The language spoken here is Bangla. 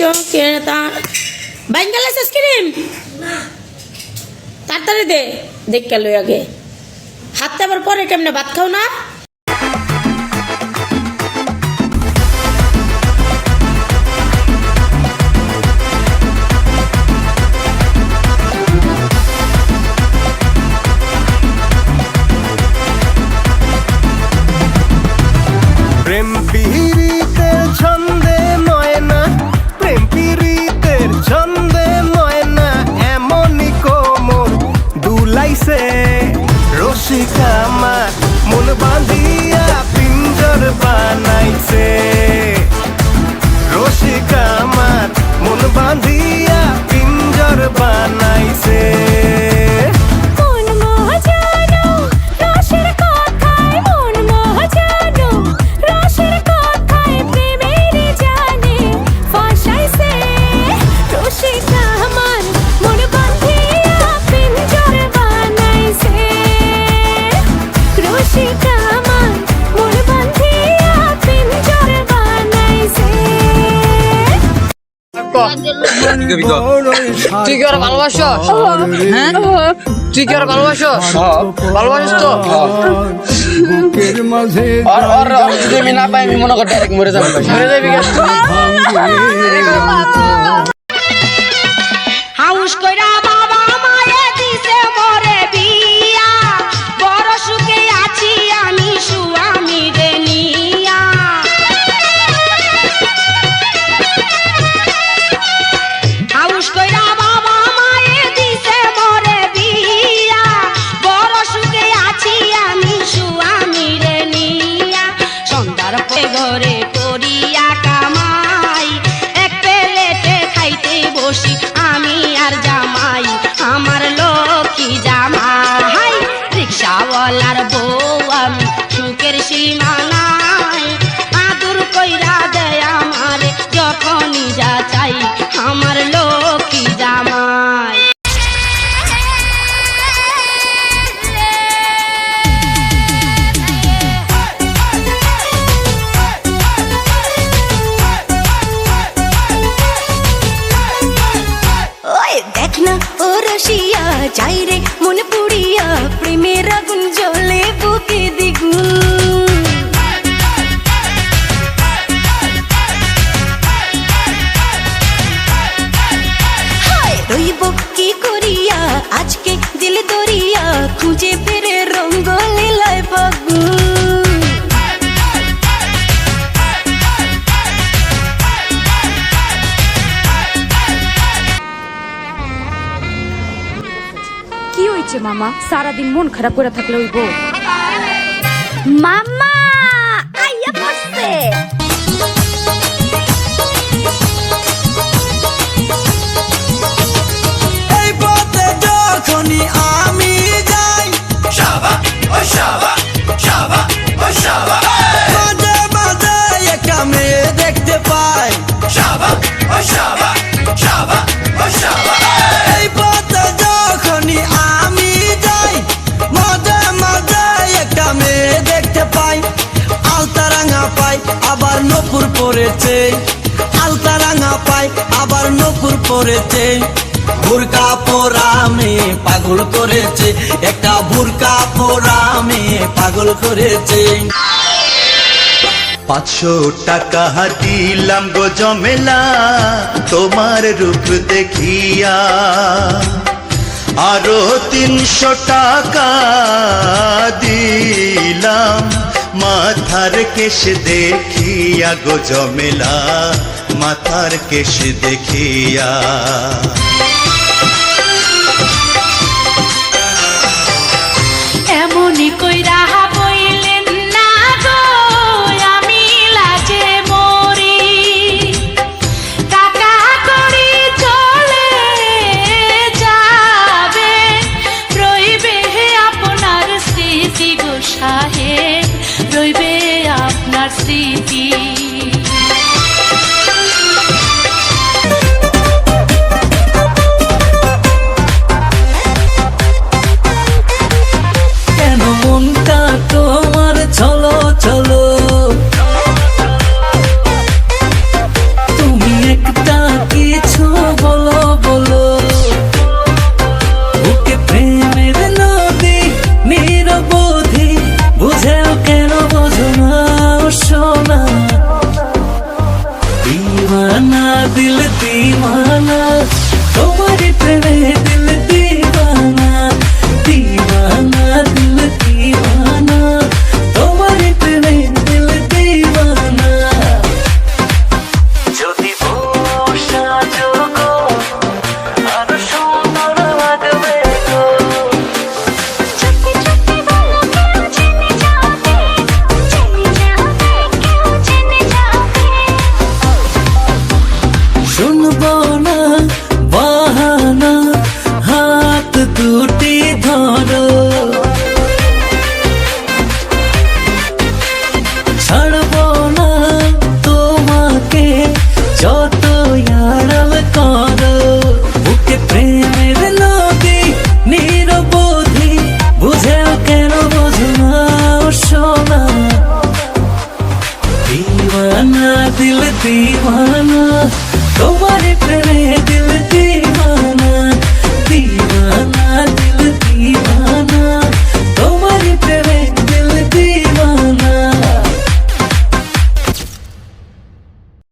চোখের তার বাইঙ্গালাস আইসক্রিম তাড়াতাড়ি দে দেখ গেল আগে হাতটা আবার পরে কেমনে ভাত খাও না প্রেম পীড়িতের ছন্দে ময়না প্রেম পীড়িতের ছন্দে ময়না এমনই কোমর দুলাইছে রসিকা আমার মন বাঁধিয়া পিঞ্জর বানাইছে রসিকা আমার মন বাঁধিয়া পিঞ্জর বানাইছে তুই কি ওরা ভালোবাসস? হ্যাঁ তুই কি ওরা ভালোবাসস? ভালোবাসিস তো যদি আমি না পাই আমি মনে কর ডাইরেক্ট মরে যাবি মরে যাবি হাউস কইরা বাবা মায়ে দিছে মরে বিয়া বড় সুখে আছি আমি সুয়ামী রে নিয়া হাউস কইরা বাবা মায়ে দিছে মরে বিয়া বড় সুখে আছি আমি সুয়ামী রে নিয়া সন্ধ্যার পরে ঘরে করিয়া কামাই এক প্লেটে খাইতে বসি আমি আর জামাই আমার লক্ষ্মী জামাই রিক্সাওয়ালার বউ আমি সুখের সীমা নাই আদর কইরা দেয় আমারে যখনই যা চাই আমার লক্ষ্মী জামাই দেখ না ও রসিয়া যাই রে মনে পুড়িয়া প্রেমের আগুন জ্বলে বুকে দ্বিগুণ রইব কি করিয়া আজকে দিল দরিয়া খুঁজে ফেরে রঙ্গ লীলায় ফাগুন কি হয়েছে মামা সারাদিন মন খারাপ করে থাকলে হইব মামা আইয়া পড়ছে এই পথে যখনই আমি যাই শাবা ও শাবা শাবা ও শাবা মাঝে মাঝে একটা মেয়ে দেখতে পাই শাবা ও শাবা শাবা ও শাবা এই পথে যখনই আমি যাই মাঝে মাঝে একটা মেয়ে দেখতে পাই আলতারাঙা পাই আবার নপুর পড়েছে আলতারাঙা পাই আবার নপুর পড়েছে বুরকা পরা মেয়ে পাগল করেছে একটা বুরকা পরা মেয়ে পাগল করেছে 500 টাকা দিলাম গো জমেলা তোমার রূপ দেখিয়া আরো 300 টাকা দিলাম মাথার কেশ দেখিয়া গো জমেলা মাথার কেশ দেখিয়া